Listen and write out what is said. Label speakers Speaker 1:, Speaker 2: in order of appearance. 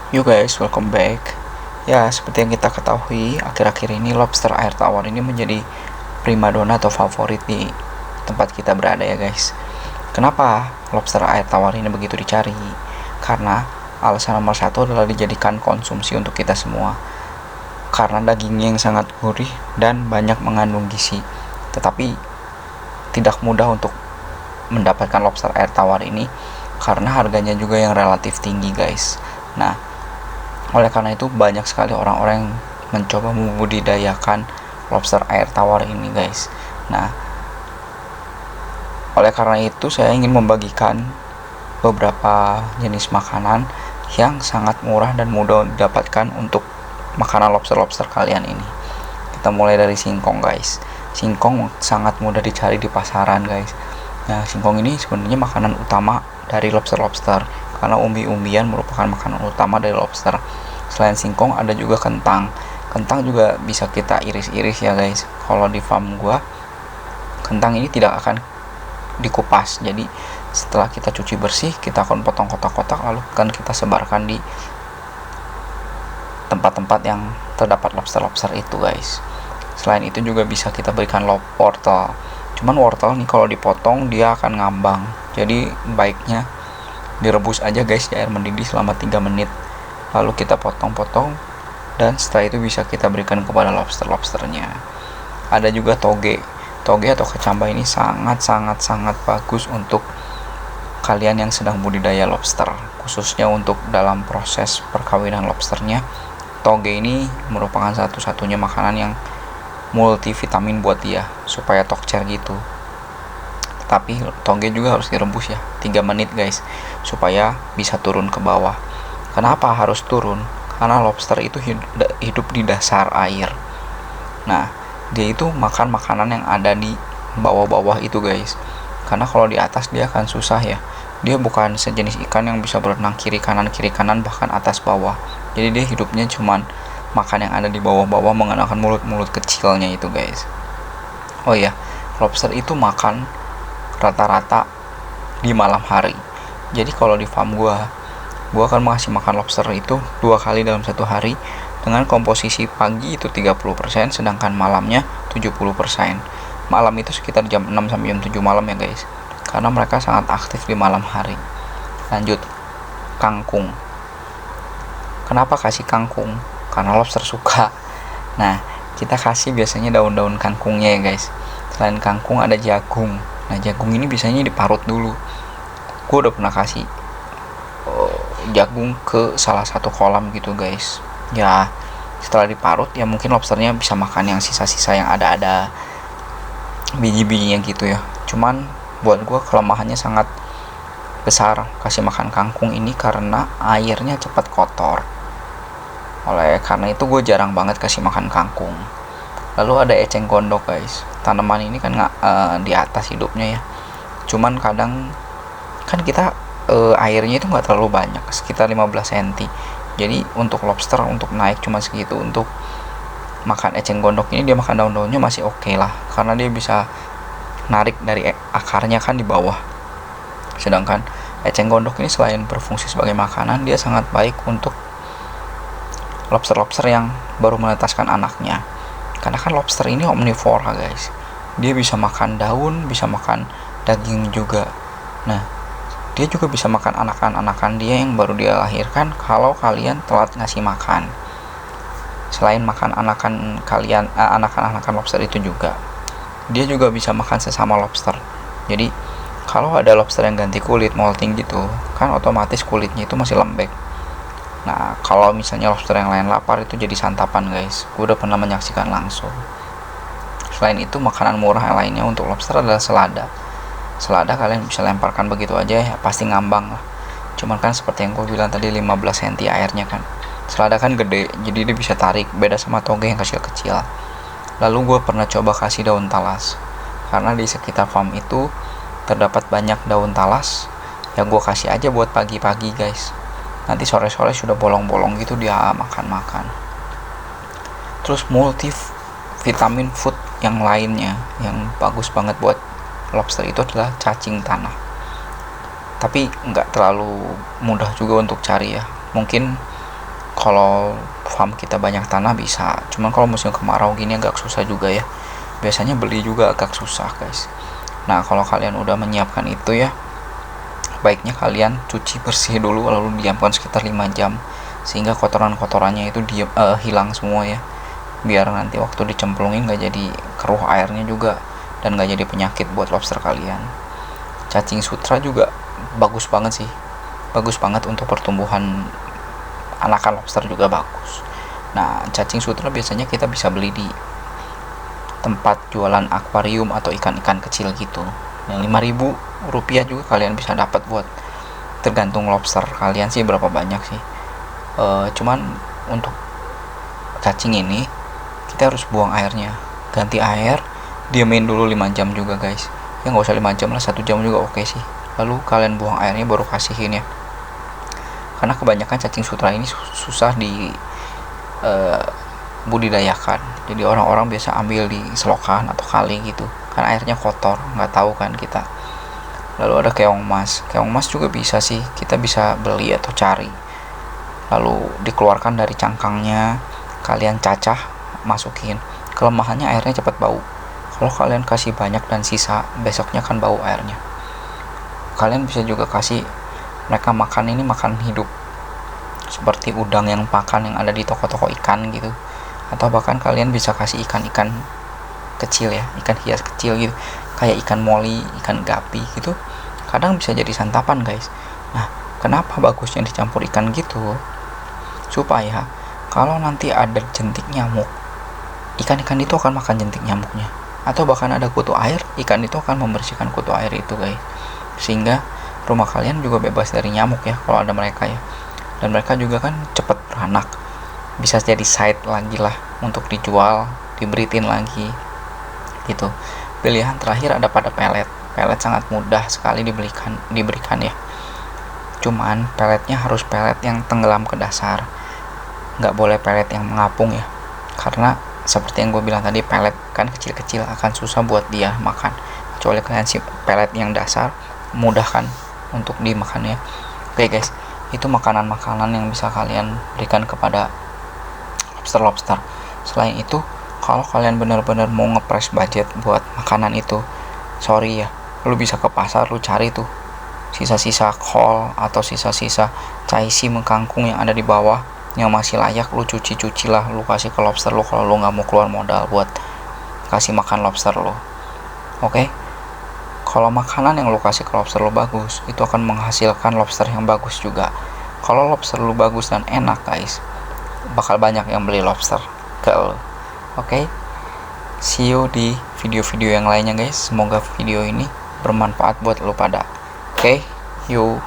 Speaker 1: Yo guys, welcome back. Ya, seperti yang kita ketahui, akhir-akhir ini lobster air tawar ini menjadi primadona atau favorit di tempat kita berada ya guys. Kenapa lobster air tawar ini begitu dicari? Karena alasan nomor satu adalah dijadikan konsumsi untuk kita semua. Karena dagingnya yang sangat gurih dan banyak mengandung gizi. Tetapi tidak mudah untuk mendapatkan lobster air tawar ini karena harganya juga yang relatif tinggi guys. Nah, oleh karena itu banyak sekali orang-orang yang mencoba membudidayakan lobster air tawar ini guys. Nah, oleh karena itu saya ingin membagikan beberapa jenis makanan yang sangat murah dan mudah didapatkan untuk makanan lobster-lobster kalian ini. Kita mulai dari singkong guys. Singkong sangat mudah dicari di pasaran guys. Nah, singkong ini sebenarnya makanan utama dari lobster-lobster karena umbi-umbian merupakan makanan utama dari lobster. Selain singkong ada juga kentang. Kentang juga bisa kita iris-iris ya guys. Kalau di farm gua, kentang ini tidak akan dikupas. Jadi setelah kita cuci bersih, kita akan potong kotak-kotak lalu akan kita sebarkan di tempat-tempat yang terdapat lobster-lobster itu guys. Selain itu juga bisa kita berikan wortel. Cuman wortel nih kalau dipotong dia akan ngambang. Jadi baiknya direbus aja guys di air mendidih selama 3 menit, lalu kita potong-potong dan setelah itu bisa kita berikan kepada lobster-lobsternya. Ada juga toge atau kecamba. Ini sangat bagus untuk kalian yang sedang budidaya lobster, khususnya untuk dalam proses perkawinan lobsternya. Toge ini merupakan satu-satunya makanan yang multivitamin buat dia supaya tokcer gitu. Tapi toge juga harus direbus ya 3 menit guys supaya bisa turun ke bawah. Kenapa harus turun? Karena lobster itu hidup di dasar air. Nah, dia itu makan makanan yang ada di bawah-bawah itu guys. Karena kalau di atas dia akan susah ya. Dia bukan sejenis ikan yang bisa berenang kiri kanan bahkan atas bawah. Jadi dia hidupnya cuman makan yang ada di bawah-bawah menggunakan mulut-mulut kecilnya itu guys. Oh iya, lobster itu makan rata-rata di malam hari. Jadi kalau di farm gua akan mengasih makan lobster itu 2 kali dalam satu hari dengan komposisi pagi itu 30%, sedangkan malamnya 70%. Malam itu sekitar jam 6 sampai jam 7 malam ya guys. Karena mereka sangat aktif di malam hari. Lanjut, kangkung. Kenapa kasih kangkung? Karena lobster suka. Nah, kita kasih biasanya daun-daun kangkungnya ya guys. Selain kangkung ada jagung. Nah, jagung ini biasanya diparut dulu. Gue udah pernah kasih jagung ke salah satu kolam gitu guys. Ya, setelah diparut ya mungkin lobsternya bisa makan yang sisa-sisa yang ada biji-bijinya gitu ya. Cuman buat gue kelemahannya sangat besar kasih makan kangkung ini karena airnya cepat kotor. Oleh karena itu gue jarang banget kasih makan kangkung. Lalu ada eceng gondok guys. Tanaman ini kan di atas hidupnya ya. Cuman kadang kan kita airnya itu nggak terlalu banyak, sekitar 15 cm. Jadi untuk lobster untuk naik cuma segitu. Untuk makan eceng gondok ini dia makan daun-daunnya masih oke lah, karena dia bisa narik dari akarnya kan di bawah. Sedangkan eceng gondok ini selain berfungsi sebagai makanan, dia sangat baik untuk lobster-lobster yang baru menetaskan anaknya. Karena kan lobster ini omnivora guys. Dia bisa makan daun, bisa makan daging juga. Nah, dia juga bisa makan anakan-anakan dia yang baru dia lahirkan kalau kalian telat ngasih makan. Selain makan anakan kalian, anakan-anakan lobster itu juga, dia juga bisa makan sesama lobster. Jadi kalau ada lobster yang ganti kulit, molting gitu, kan otomatis kulitnya itu masih lembek. Nah, kalau misalnya lobster yang lain lapar itu jadi santapan guys. Gue udah pernah menyaksikan langsung. Selain itu makanan murah yang lainnya untuk lobster adalah selada. Selada kalian bisa lemparkan begitu aja ya, pasti ngambang lah. Cuman kan seperti yang gue bilang tadi 15 cm airnya kan. Selada kan gede, jadi dia bisa tarik, beda sama toge yang kecil-kecil. Lalu gue pernah coba kasih daun talas. Karena di sekitar farm itu terdapat banyak daun talas, ya gue kasih aja buat pagi-pagi guys. Nanti sore-sore sudah bolong-bolong gitu dia makan-makan. Terus multivitamin food yang lainnya yang bagus banget buat lobster itu adalah cacing tanah. Tapi nggak terlalu mudah juga untuk cari ya. Mungkin kalau farm kita banyak tanah bisa, cuman kalau musim kemarau gini agak susah juga ya, biasanya beli juga agak susah guys. Nah kalau kalian udah menyiapkan itu ya, baiknya kalian cuci bersih dulu lalu diamkan sekitar 5 jam sehingga kotoran-kotorannya itu hilang semua ya, biar nanti waktu dicemplungin gak jadi keruh airnya juga dan gak jadi penyakit buat lobster kalian. Cacing sutra juga bagus banget sih, bagus banget untuk pertumbuhan anakan lobster juga bagus. Nah cacing sutra biasanya kita bisa beli di tempat jualan akuarium atau ikan-ikan kecil gitu, yang 5.000 rupiah juga kalian bisa dapat buat, tergantung lobster kalian sih berapa banyak sih. Cuman untuk cacing ini kita harus buang airnya, ganti air, diamin dulu 5 jam juga guys ya, nggak usah 5 jam lah, 1 jam juga oke sih. Lalu kalian buang airnya baru kasihin ya, karena kebanyakan cacing sutra ini susah di budidayakan. Jadi orang-orang biasa ambil di selokan atau kali gitu kan, airnya kotor, nggak tahu kan kita. Lalu ada keong mas juga bisa sih, kita bisa beli atau cari, lalu dikeluarkan dari cangkangnya, kalian cacah, masukin. Kelemahannya airnya cepat bau, kalau kalian kasih banyak dan sisa, besoknya kan bau airnya. Kalian bisa juga kasih mereka makan, ini makan hidup seperti udang yang pakan yang ada di toko-toko ikan gitu, atau bahkan kalian bisa kasih ikan-ikan kecil ya, ikan hias kecil gitu, kayak ikan moli, ikan gapi gitu, kadang bisa jadi santapan guys. Nah kenapa bagusnya dicampur ikan gitu, supaya kalau nanti ada jentik nyamuk, ikan-ikan itu akan makan jentik nyamuknya, atau bahkan ada kutu air, ikan itu akan membersihkan kutu air itu guys, sehingga rumah kalian juga bebas dari nyamuk ya kalau ada mereka ya. Dan mereka juga kan cepat beranak, bisa jadi side lagi lah untuk dijual, diberitin lagi gitu. Pilihan terakhir ada pada pelet sangat mudah sekali diberikan ya, cuman peletnya harus pelet yang tenggelam ke dasar, nggak boleh pelet yang mengapung ya, karena seperti yang gue bilang tadi, pelet kan kecil-kecil akan susah buat dia makan, kecuali kalian si pelet yang dasar mudah kan untuk dimakan ya. Oke guys, itu makanan-makanan yang bisa kalian berikan kepada lobster. Selain itu, kalau kalian benar-benar mau ngepres budget buat makanan itu, sorry ya, lu bisa ke pasar, lu cari tuh sisa-sisa kol atau sisa-sisa caisi kangkung yang ada di bawah yang masih layak, lu cuci lah, lu kasih ke lobster lu kalau lu nggak mau keluar modal buat kasih makan lobster lu. Oke? Kalau makanan yang lu kasih ke lobster lu bagus, itu akan menghasilkan lobster yang bagus juga. Kalau lobster lu bagus dan enak guys, bakal banyak yang beli lobster ke lu. Oke? See you di video-video yang lainnya guys. Semoga video ini bermanfaat buat lu pada. Oke? Yuk.